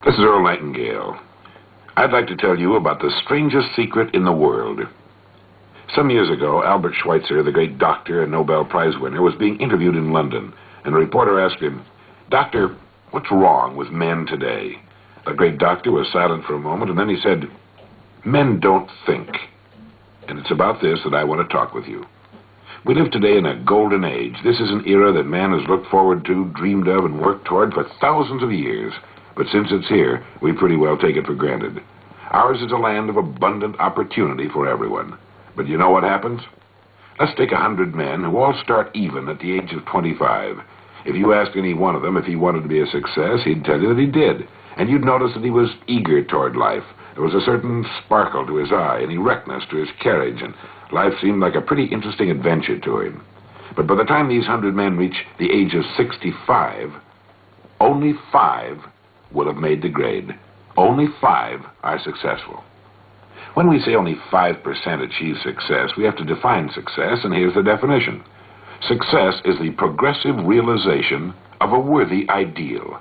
This is Earl Nightingale. I'd like to tell you about the strangest secret in the world. Some years ago, Albert Schweitzer, the great doctor and Nobel Prize winner, was being interviewed in London, and a reporter asked him, "Doctor, what's wrong with men today?" The great doctor was silent for a moment, and then he said, "Men don't think." And it's about this that I want to talk with you. We live today in a golden age. This is an era that man has looked forward to, dreamed of, and worked toward for thousands of years. But since it's here, we pretty well take it for granted. Ours is a land of abundant opportunity for everyone. But you know what happens? Let's take 100 men who all start even at the age of 25. If you asked any one of them if he wanted to be a success, he'd tell you that he did. And you'd notice that he was eager toward life. There was a certain sparkle to his eye, an erectness to his carriage, and life seemed like a pretty interesting adventure to him. But by the time these 100 men reach the age of 65, only 5 will have made the grade. Only 5 are successful. When we say only 5% achieve success, we have to define success, and here's the definition. Success is the progressive realization of a worthy ideal.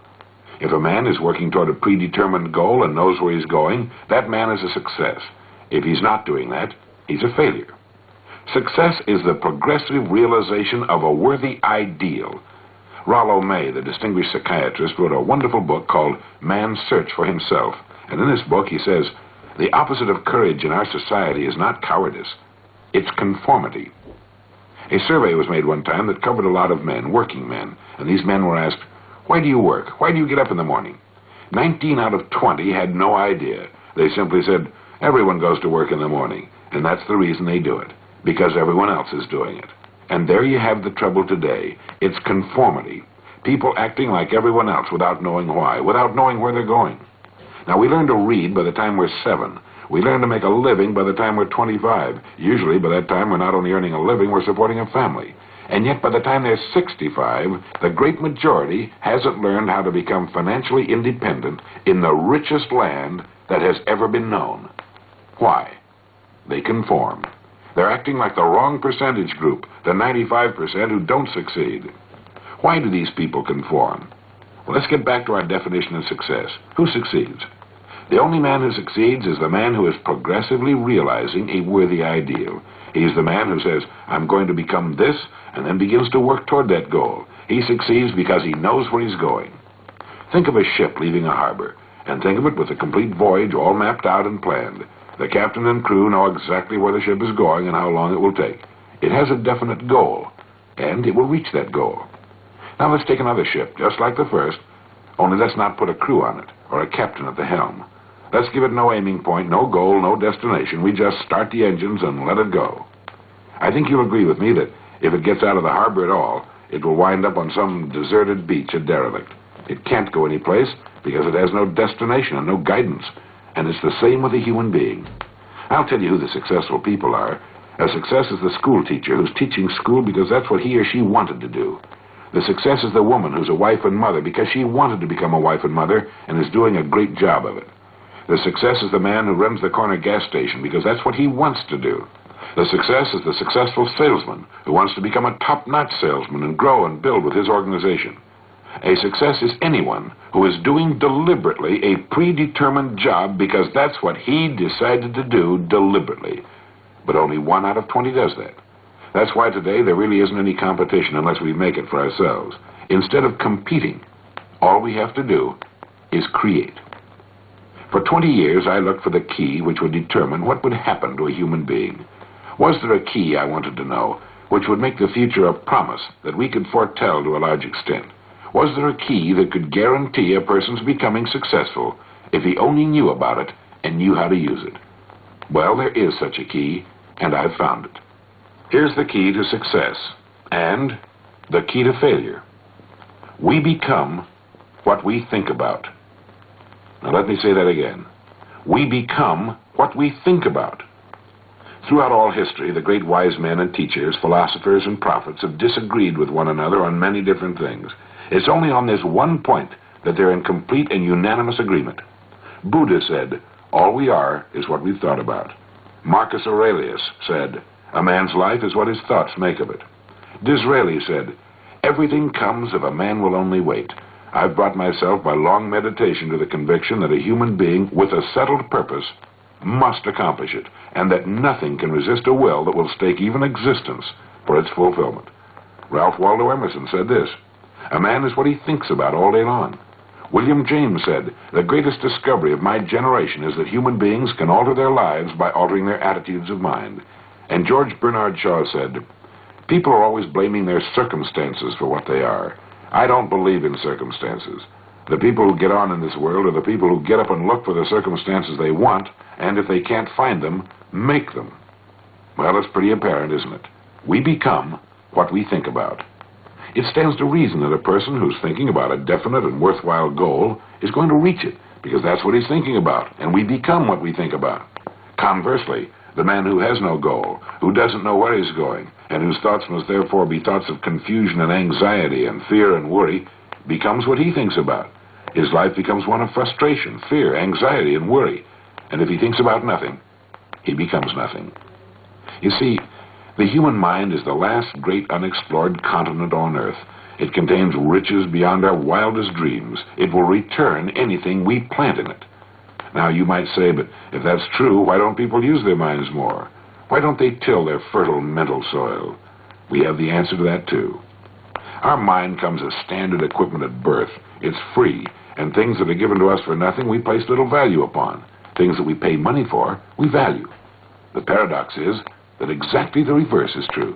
If a man is working toward a predetermined goal and knows where he's going, that man is a success. If he's not doing that, he's a failure. Success is the progressive realization of a worthy ideal. Rollo May, the distinguished psychiatrist, wrote a wonderful book called Man's Search for Himself. And in this book he says, the opposite of courage in our society is not cowardice, it's conformity. A survey was made one time that covered a lot of men, working men, and these men were asked, "Why do you work? Why do you get up in the morning?" 19 out of 20 had no idea. They simply said, "Everyone goes to work in the morning, and that's the reason they do it, because everyone else is doing it." And there you have the trouble today. It's conformity. People acting like everyone else without knowing why, without knowing where they're going. Now, we learn to read by the time we're 7. We learn to make a living by the time we're 25. Usually, by that time, we're not only earning a living, we're supporting a family. And yet, by the time they're 65, the great majority hasn't learned how to become financially independent in the richest land that has ever been known. Why? They conform. They're acting like the wrong percentage group, the 95% who don't succeed. Why do these people conform? Well, let's get back to our definition of success. Who succeeds? The only man who succeeds is the man who is progressively realizing a worthy ideal. He's the man who says, "I'm going to become this," and then begins to work toward that goal. He succeeds because he knows where he's going. Think of a ship leaving a harbor, and think of it with a complete voyage all mapped out and planned. The captain and crew know exactly where the ship is going and how long it will take. It has a definite goal, and it will reach that goal. Now let's take another ship, just like the first, only let's not put a crew on it, or a captain at the helm. Let's give it no aiming point, no goal, no destination. We just start the engines and let it go. I think you'll agree with me that if it gets out of the harbor at all, it will wind up on some deserted beach, a derelict. It can't go anyplace because it has no destination and no guidance. And it's the same with a human being. I'll tell you who the successful people are. A success is the school teacher who's teaching school because that's what he or she wanted to do. The success is the woman who's a wife and mother because she wanted to become a wife and mother and is doing a great job of it. The success is the man who runs the corner gas station because that's what he wants to do. The success is the successful salesman who wants to become a top-notch salesman and grow and build with his organization. A success is anyone who is doing deliberately a predetermined job because that's what he decided to do deliberately. But only 1 out of 20 does that. That's why today there really isn't any competition unless we make it for ourselves. Instead of competing, all we have to do is create. For 20 years, I looked for the key which would determine what would happen to a human being. Was there a key, I wanted to know, which would make the future a promise that we could foretell to a large extent? Was there a key that could guarantee a person's becoming successful if he only knew about it and knew how to use it? Well, there is such a key, and I've found it. Here's the key to success and the key to failure. We become what we think about. Now let me say that again. We become what we think about. Throughout all history, the great wise men and teachers, philosophers and prophets have disagreed with one another on many different things. It's only on this one point that they're in complete and unanimous agreement. Buddha said, "All we are is what we've thought about." Marcus Aurelius said, "A man's life is what his thoughts make of it." Disraeli said, "Everything comes if a man will only wait." I've brought myself by long meditation to the conviction that a human being with a settled purpose must accomplish it, and that nothing can resist a will that will stake even existence for its fulfillment. Ralph Waldo Emerson said this, "A man is what he thinks about all day long." William James said, "The greatest discovery of my generation is that human beings can alter their lives by altering their attitudes of mind." And George Bernard Shaw said, "People are always blaming their circumstances for what they are. I don't believe in circumstances. The people who get on in this world are the people who get up and look for the circumstances they want, and if they can't find them, make them." Well, it's pretty apparent, isn't it? We become what we think about. It stands to reason that a person who's thinking about a definite and worthwhile goal is going to reach it, because that's what he's thinking about, and we become what we think about. Conversely, the man who has no goal, who doesn't know where he's going, and whose thoughts must therefore be thoughts of confusion and anxiety and fear and worry, becomes what he thinks about. His life becomes one of frustration, fear, anxiety, and worry. And if he thinks about nothing, he becomes nothing. You see, the human mind is the last great unexplored continent on Earth. It contains riches beyond our wildest dreams. It will return anything we plant in it. Now, you might say, but if that's true, why don't people use their minds more? Why don't they till their fertile mental soil? We have the answer to that, too. Our mind comes as standard equipment at birth. It's free, and things that are given to us for nothing we place little value upon. Things that we pay money for, we value. The paradox is that exactly the reverse is true.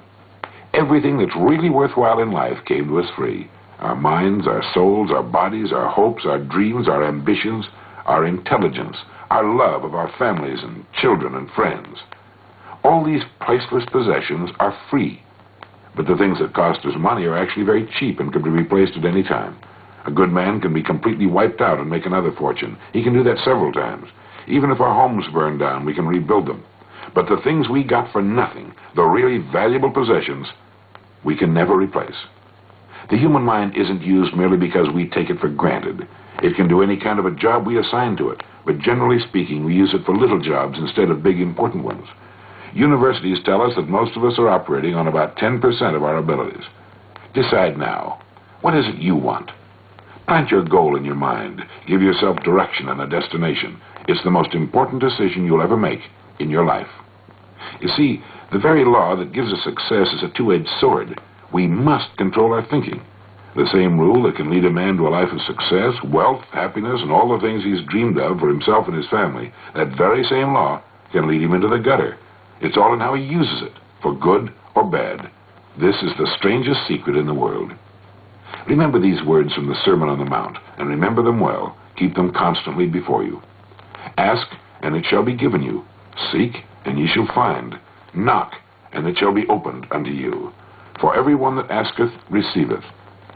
Everything that's really worthwhile in life came to us free. Our minds, our souls, our bodies, our hopes, our dreams, our ambitions, our intelligence, our love of our families and children and friends. All these priceless possessions are free. But the things that cost us money are actually very cheap and can be replaced at any time. A good man can be completely wiped out and make another fortune. He can do that several times. Even if our homes burn down, we can rebuild them. But the things we got for nothing, the really valuable possessions, we can never replace. The human mind isn't used merely because we take it for granted. It can do any kind of a job we assign to it, but generally speaking, we use it for little jobs instead of big, important ones. Universities tell us that most of us are operating on about 10% of our abilities. Decide now. What is it you want? Plant your goal in your mind. Give yourself direction and a destination. It's the most important decision you'll ever make in your life. You see, the very law that gives us success is a two-edged sword. We must control our thinking. The same rule that can lead a man to a life of success, wealth, happiness, and all the things he's dreamed of for himself and his family, that very same law can lead him into the gutter. It's all in how he uses it, for good or bad. This is the strangest secret in the world. Remember these words from the Sermon on the Mount, and remember them well. Keep them constantly before you. Ask, and it shall be given you. Seek, and ye shall find. Knock, and it shall be opened unto you. For every one that asketh receiveth,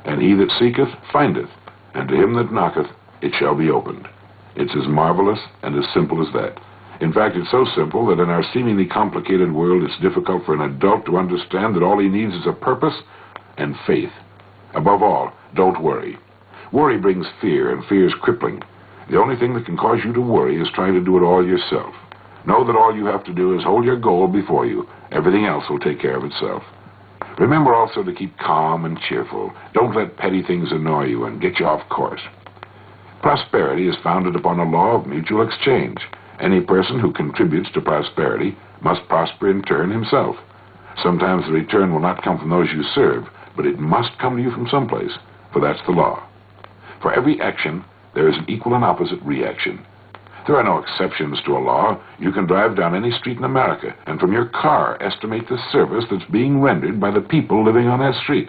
and he that seeketh findeth, and to him that knocketh it shall be opened. It's as marvelous and as simple as that. In fact, it's so simple that in our seemingly complicated world, it's difficult for an adult to understand that all he needs is a purpose and faith. Above all, don't worry. Worry brings fear, and fear is crippling. The only thing that can cause you to worry is trying to do it all yourself. Know that all you have to do is hold your goal before you. Everything else will take care of itself. Remember also to keep calm and cheerful. Don't let petty things annoy you and get you off course. Prosperity is founded upon a law of mutual exchange. Any person who contributes to prosperity must prosper in turn himself. Sometimes the return will not come from those you serve, but it must come to you from someplace, for that's the law. For every action, there is an equal and opposite reaction. There are no exceptions to a law. You can drive down any street in America, and from your car estimate the service that's being rendered by the people living on that street.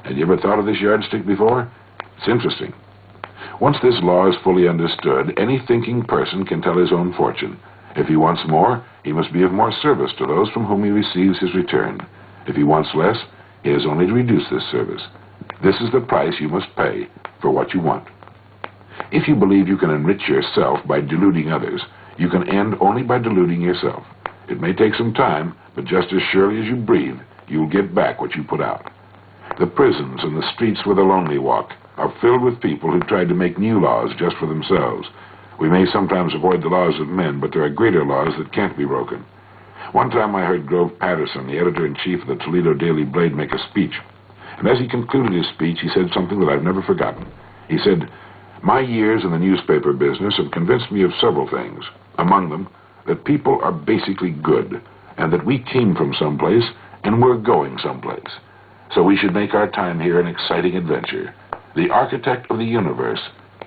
Had you ever thought of this yardstick before? It's interesting. Once this law is fully understood, any thinking person can tell his own fortune. If he wants more, he must be of more service to those from whom he receives his return. If he wants less, he has only to reduce this service. This is the price you must pay for what you want. If you believe you can enrich yourself by deluding others, you can end only by deluding yourself. It may take some time, but just as surely as you breathe, you'll get back what you put out. The prisons and the streets where the lonely walk are filled with people who tried to make new laws just for themselves. We may sometimes avoid the laws of men, but there are greater laws that can't be broken. One time I heard Grove Patterson, the editor-in-chief of the Toledo Daily Blade, make a speech. And as he concluded his speech, he said something that I've never forgotten. He said, "My years in the newspaper business have convinced me of several things. Among them, that people are basically good, and that we came from someplace and we're going someplace. So we should make our time here an exciting adventure. The architect of the universe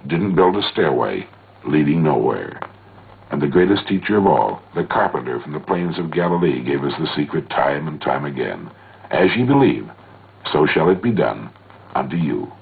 didn't build a stairway leading nowhere." And the greatest teacher of all, the carpenter from the plains of Galilee, gave us the secret time and time again. As ye believe, so shall it be done unto you.